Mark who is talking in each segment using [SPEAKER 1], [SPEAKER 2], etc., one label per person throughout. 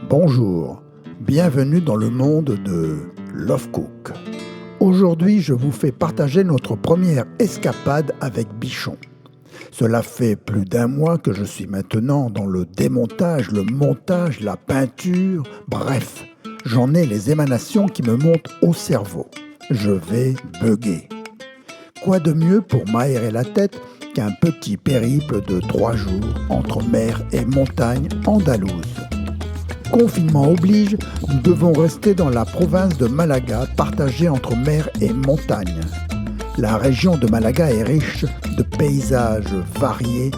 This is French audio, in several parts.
[SPEAKER 1] Bonjour, bienvenue dans le monde de Love Cook. Aujourd'hui, je vous fais partager notre première escapade avec Bichon. Cela fait plus d'un mois que je suis maintenant dans le démontage, le montage, la peinture, bref, j'en ai les émanations qui me montent au cerveau. Je vais bugger. Quoi de mieux pour m'aérer la tête qu'un petit périple de 3 jours entre mer et montagne andalouse. Confinement oblige, nous devons rester dans la province de Malaga, partagée entre mer et montagne. La région de Malaga est riche de paysages variés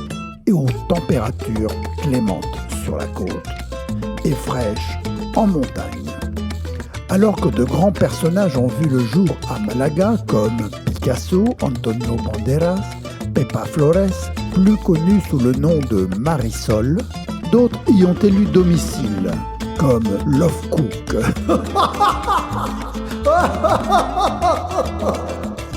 [SPEAKER 1] et aux températures clémentes sur la côte et fraîches en montagne. Alors que de grands personnages ont vu le jour à Malaga comme Picasso, Antonio Banderas, Pepa Flores, plus connu sous le nom de Marisol, d'autres y ont élu domicile, comme Love Cook.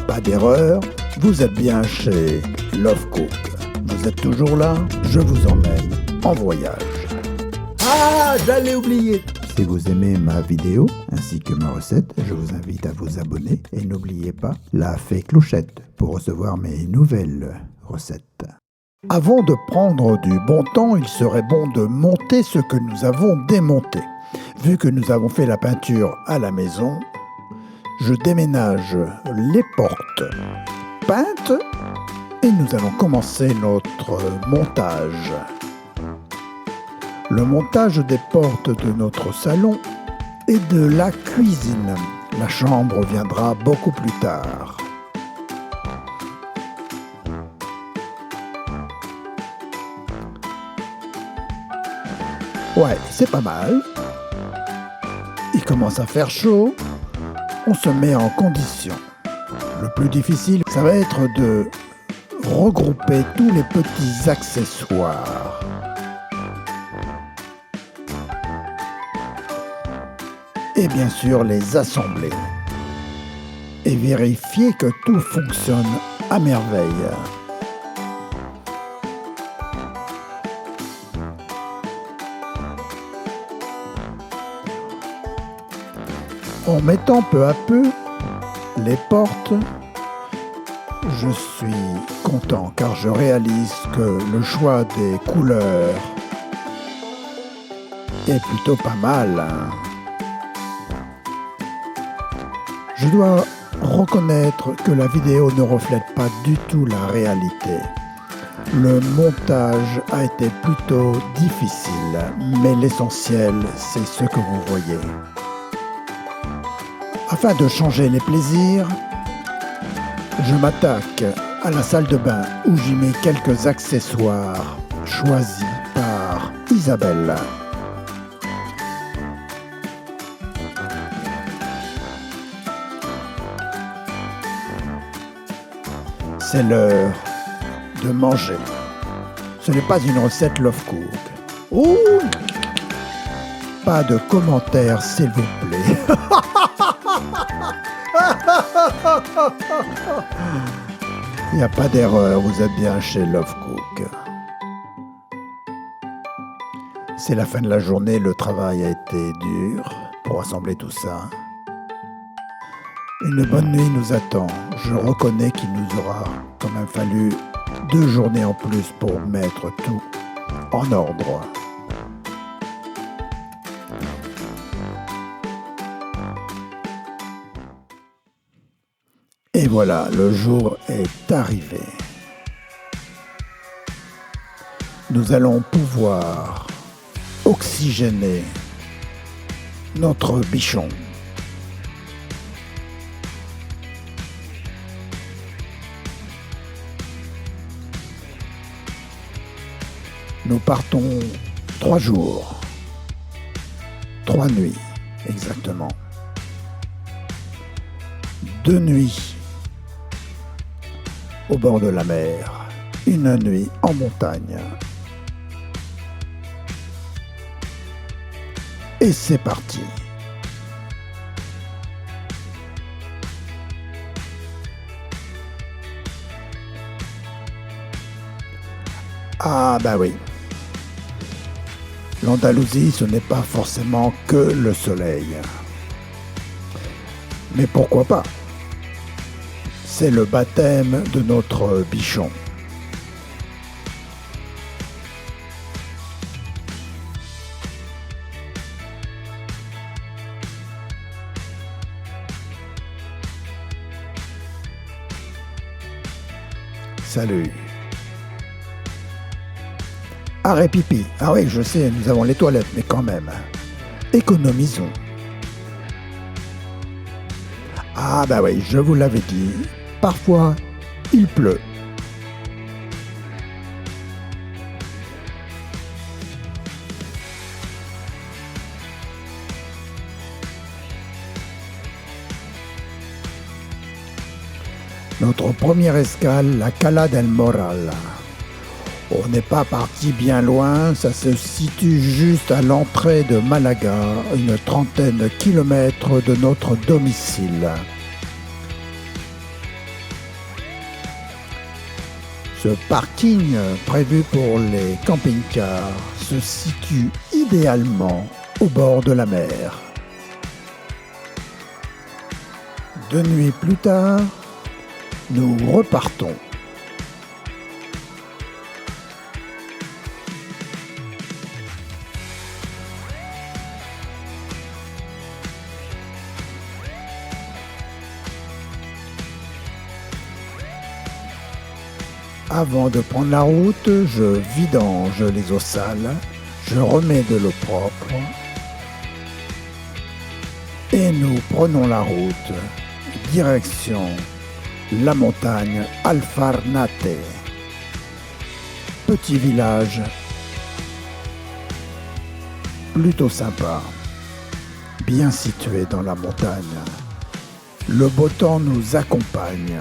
[SPEAKER 1] Pas d'erreur, vous êtes bien chez Love Cook. Vous êtes toujours là, je vous emmène en voyage. Ah, j'allais oublier! Si vous aimez ma vidéo ainsi que ma recette, je vous invite à vous abonner et n'oubliez pas la fée clochette pour recevoir mes nouvelles recettes. Avant de prendre du bon temps, il serait bon de monter ce que nous avons démonté. Vu que nous avons fait la peinture à la maison, je déménage les portes peintes et nous allons commencer notre montage. Le montage des portes de notre salon et de la cuisine. La chambre viendra beaucoup plus tard. Ouais, c'est pas mal. Il commence à faire chaud. On se met en condition. Le plus difficile, ça va être de regrouper tous les petits accessoires. Et bien sûr les assembler. Et vérifier que tout fonctionne à merveille. En mettant peu à peu les portes, je suis content car je réalise que le choix des couleurs est plutôt pas mal. Je dois reconnaître que la vidéo ne reflète pas du tout la réalité. Le montage a été plutôt difficile, mais l'essentiel, c'est ce que vous voyez. Afin de changer les plaisirs, je m'attaque à la salle de bain où j'y mets quelques accessoires choisis par Isabelle. C'est l'heure de manger. Ce n'est pas une recette Love Cook. Ouh! Pas de commentaires, s'il vous plaît. Il n'y a pas d'erreur, vous êtes bien chez Love Cook. C'est la fin de la journée, le travail a été dur pour assembler tout ça. Une bonne nuit nous attend. Je reconnais qu'il nous aura quand même fallu 2 journées en plus pour mettre tout en ordre. Et voilà, le jour est arrivé. Nous allons pouvoir oxygéner notre bichon. Nous partons 3 jours, 3 nuits exactement. 2 nuits au bord de la mer, 1 nuit en montagne. Et c'est parti. Ah bah oui. L'Andalousie, ce n'est pas forcément que le soleil. Mais pourquoi pas? C'est le baptême de notre bichon. Salut. Arrêt pipi. Ah oui, je sais, nous avons les toilettes, mais quand même. Économisons. Ah bah oui, je vous l'avais dit. Parfois, il pleut. Notre première escale, la Cala del Moral. On n'est pas parti bien loin, ça se situe juste à l'entrée de Malaga, une trentaine de kilomètres de notre domicile. Ce parking prévu pour les camping-cars se situe idéalement au bord de la mer. 2 nuits plus tard, nous repartons. Avant de prendre la route, je vidange les eaux sales, je remets de l'eau propre et nous prenons la route, direction la montagne Alfarnate. Petit village plutôt sympa, bien situé dans la montagne. Le beau temps nous accompagne.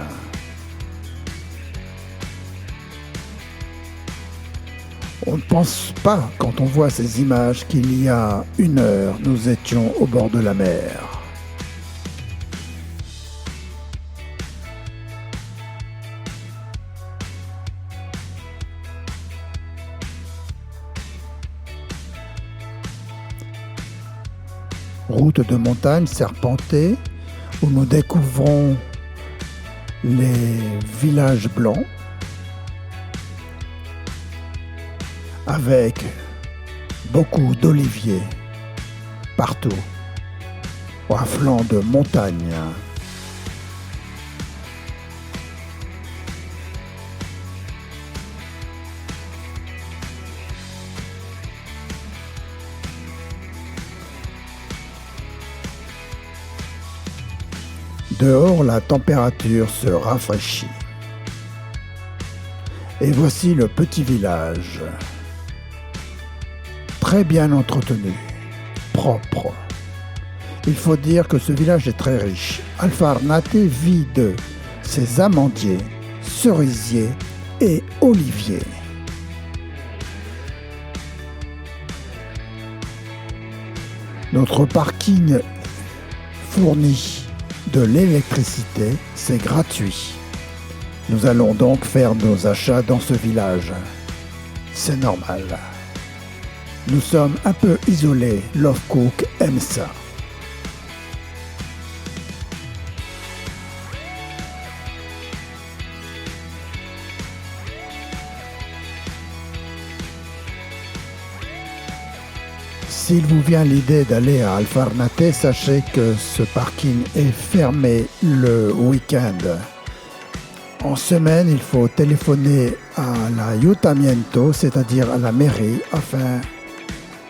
[SPEAKER 1] On ne pense pas, quand on voit ces images, qu'il y a 1 heure, nous étions au bord de la mer. Route de montagne serpentée, où nous découvrons les villages blancs, avec beaucoup d'oliviers partout, à flanc de montagne. Dehors, la température se rafraîchit. Et voici le petit village. Très bien entretenu, propre. Il faut dire que ce village est très riche. Alfarnate vit de ses amandiers, cerisiers et oliviers. Notre parking fournit de l'électricité, c'est gratuit. Nous allons donc faire nos achats dans ce village. C'est normal. Nous sommes un peu isolés, Love Cook aime ça. S'il vous vient l'idée d'aller à Alfarnate, sachez que ce parking est fermé le week-end. En semaine, il faut téléphoner à l'Ayuntamiento, c'est-à-dire à la mairie, afin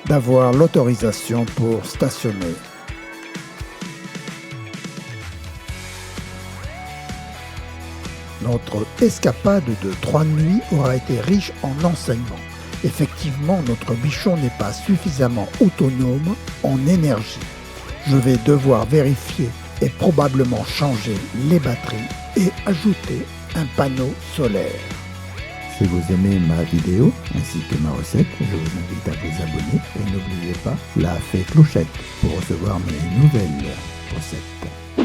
[SPEAKER 1] d'avoir l'autorisation pour stationner. Notre escapade de 3 nuits aura été riche en enseignements. Effectivement, notre bichon n'est pas suffisamment autonome en énergie. Je vais devoir vérifier et probablement changer les batteries et ajouter un panneau solaire. Si vous aimez ma vidéo ainsi que ma recette, je vous invite à vous abonner et n'oubliez pas la fée clochette pour recevoir mes nouvelles recettes.